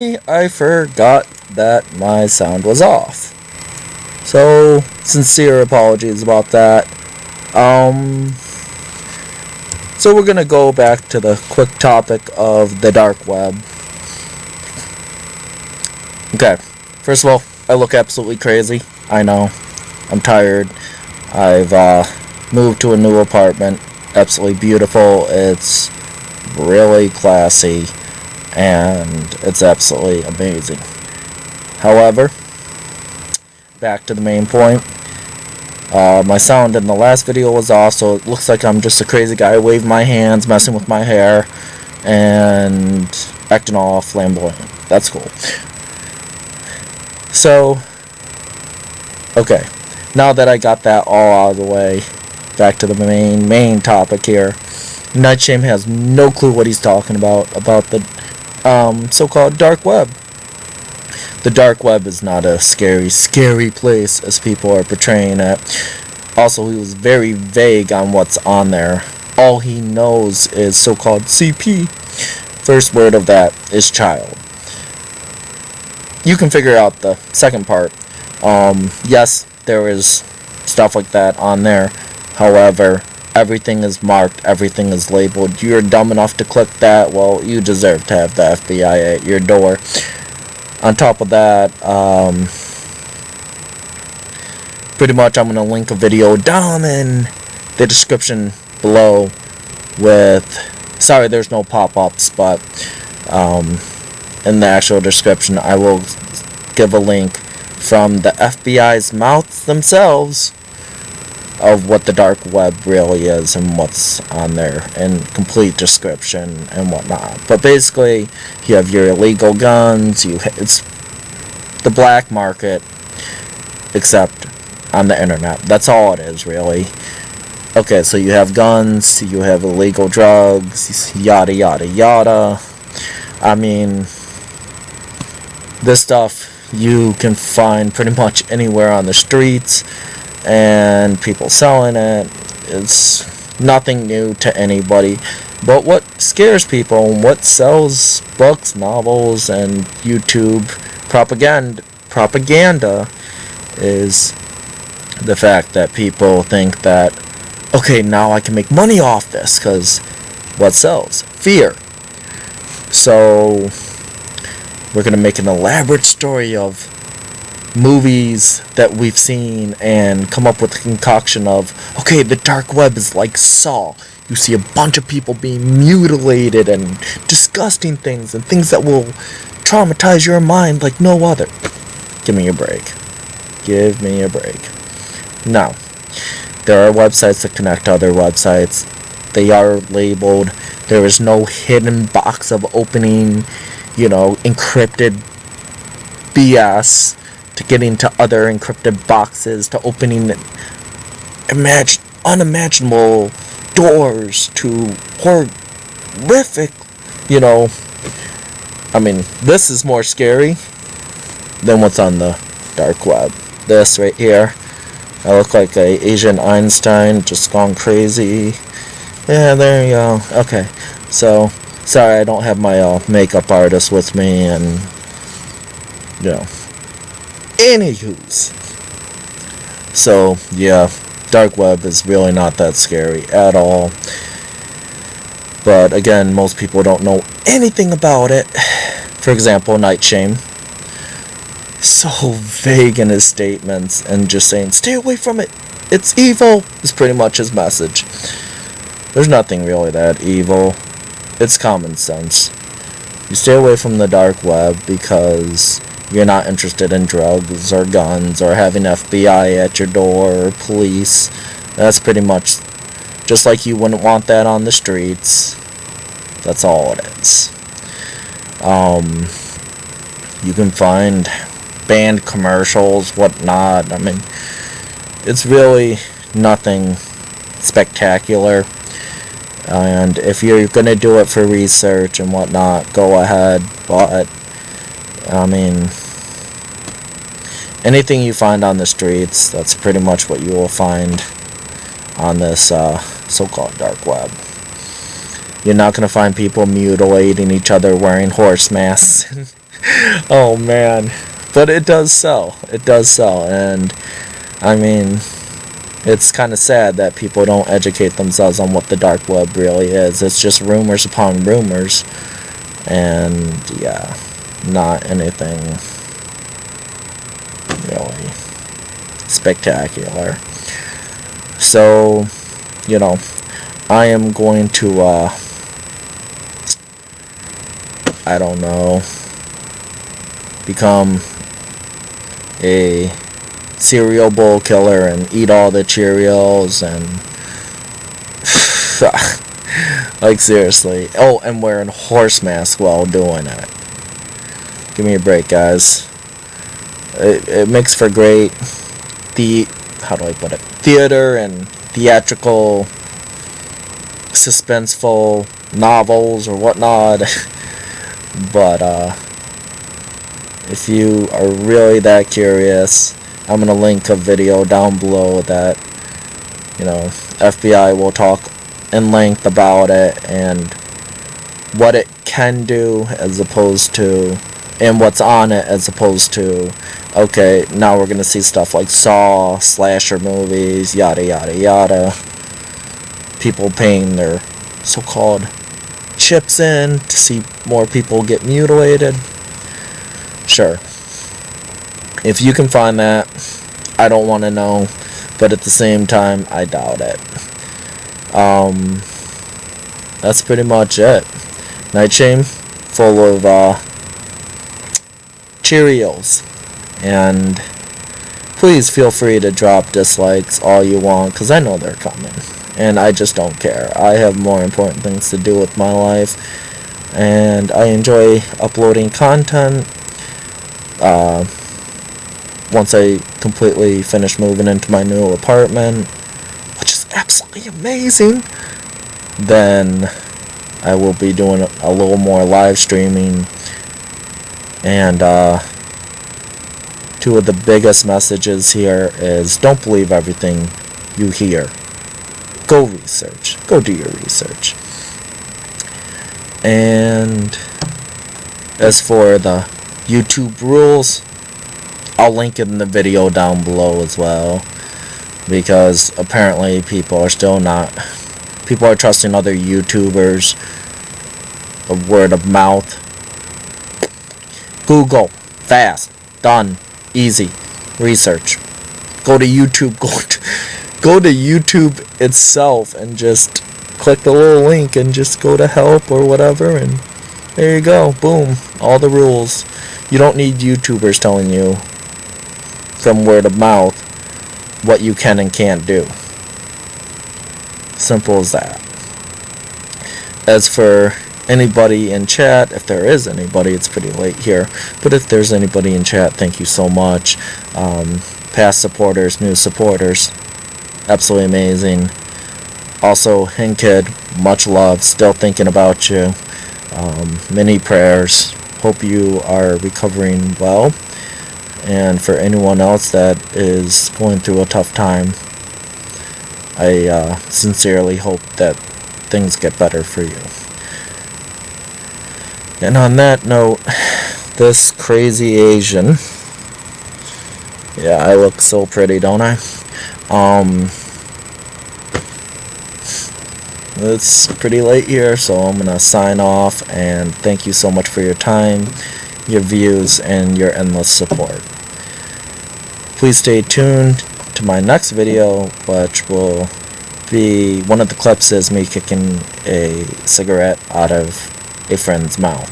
I forgot that my sound was off. So, sincere apologies about that. So we're gonna go back to the quick topic of the dark web. Okay, first of all, I look absolutely crazy. I know. I'm tired. I've moved to a new apartment. Absolutely beautiful. It's really classy. And it's absolutely amazing. However, back to the main point. My sound in the last video was off, so it looks like I'm just a crazy guy waving my hands, messing with my hair, and acting all flamboyant. That's cool. So, okay. Now that I got that all out of the way, back to the main topic here. Nightshame has no clue what he's talking about the so-called dark web. The dark web is not a scary place as people are portraying it. Also, he was very vague on what's on there. All he knows is so-called CP. First word of that is child. You can figure out the second part. Yes, there is stuff like that on there. However, everything is marked, everything is labeled. You're dumb enough to click that, well, you deserve to have the FBI at your door. On top of that, pretty much I'm going to link a video down in the description below with, sorry there's no pop-ups, but in the actual description I will give a link from the FBI's mouths themselves of what the dark web really is and what's on there in complete description and whatnot. But basically, you have your illegal guns, it's the black market, except on the internet. That's all it is, really. Okay, so you have guns, you have illegal drugs, yada yada yada. I mean, this stuff you can find pretty much anywhere on the streets, and people selling it. It's nothing new to anybody. But what scares people and what sells books, novels, and YouTube propaganda is the fact that people think that, okay, now I can make money off this, because what sells? Fear. So we're going to make an elaborate story of movies that we've seen and come up with a concoction of, okay, the dark web is like Saw. You see a bunch of people being mutilated and disgusting things and things that will traumatize your mind like no other. Give me a break. Give me a break. Now, there are websites that connect to other websites. They are labeled. There is no hidden box of opening, encrypted BS to getting to other encrypted boxes, to opening unimaginable doors to horrific, I mean, this is more scary than what's on the dark web. This right here, I look like a Asian Einstein, just gone crazy. Yeah, there you go. Okay, so, sorry I don't have my makeup artist with me, and, anywho's. So, yeah, dark web is really not that scary at all. But again, most people don't know anything about it. For example, Nightshame. So vague in his statements and just saying, stay away from it, it's evil, is pretty much his message. There's nothing really that evil. It's common sense. You stay away from the dark web because you're not interested in drugs or guns or having FBI at your door or police. That's pretty much just like you wouldn't want that on the streets. That's all it is. You can find banned commercials, whatnot. I mean, it's really nothing spectacular. And if you're going to do it for research and whatnot, go ahead. But, I mean, anything you find on the streets, that's pretty much what you will find on this so-called dark web. You're not going to find people mutilating each other wearing horse masks Oh man, but it does sell. It does sell, and I mean, it's kind of sad that people don't educate themselves on what the dark web really is. It's just rumors upon rumors, and yeah, not anything really spectacular. So, you know, I am going to, I don't know, become a cereal bowl killer and eat all the Cheerios and like seriously. Oh, and wearing a horse mask while doing it. Give me a break, guys. It makes for great how do I put it? Theater and theatrical, suspenseful novels or whatnot. But if you are really that curious, I'm gonna link a video down below that, you know, FBI will talk in length about it and what it can do as opposed to, and what's on it as opposed to, okay, now we're gonna see stuff like Saw, slasher movies, yada yada yada. People paying their so-called chips in to see more people get mutilated. Sure. If you can find that, I don't want to know, but at the same time, I doubt it. That's pretty much it. Night Shame, full of Cheerios, and please feel free to drop dislikes all you want, because I know they're coming, and I just don't care. I have more important things to do with my life, and I enjoy uploading content. Once I completely finish moving into my new apartment, which is absolutely amazing, then I will be doing a little more live streaming. And two of the biggest messages here is don't believe everything you hear. Go research. Go do your research. And as for the YouTube rules, I'll link it in the video down below as well, because apparently people are trusting other YouTubers of word of mouth. Google, fast, done, easy, research. Go to YouTube, go to YouTube itself and just click the little link and just go to help or whatever, and there you go, boom, all the rules. You don't need YouTubers telling you from word of mouth what you can and can't do. Simple as that. As for anybody in chat, if there is anybody, it's pretty late here, but if there's anybody in chat, thank you so much. Past supporters, new supporters, absolutely amazing. Also, Hinkid, much love, still thinking about you. Many prayers. Hope you are recovering well. And for anyone else that is going through a tough time, I sincerely hope that things get better for you. And on that note, this crazy Asian, yeah, I look so pretty, don't I? It's pretty late here, so I'm gonna sign off, and thank you so much for your time, your views, and your endless support. Please stay tuned to my next video, which will be, one of the clips is me kicking a cigarette out of a friend's mouth.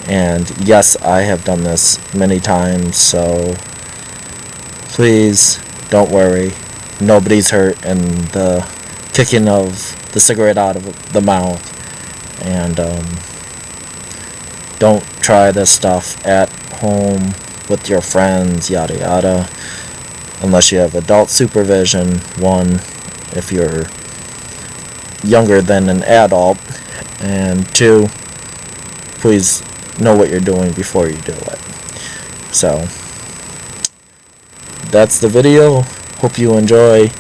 And yes, I have done this many times, so please don't worry, nobody's hurt in the kicking of the cigarette out of the mouth. And don't try this stuff at home with your friends, yada yada, unless you have adult supervision. One, if you're younger than an adult, and two, please know what you're doing before you do it. So that's the video. Hope you enjoy,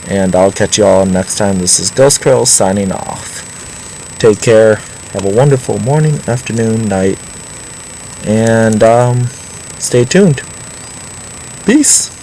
and I'll catch you all next time. This is Ghost Krill signing off. Take care. Have a wonderful morning, afternoon, night. And stay tuned. Peace.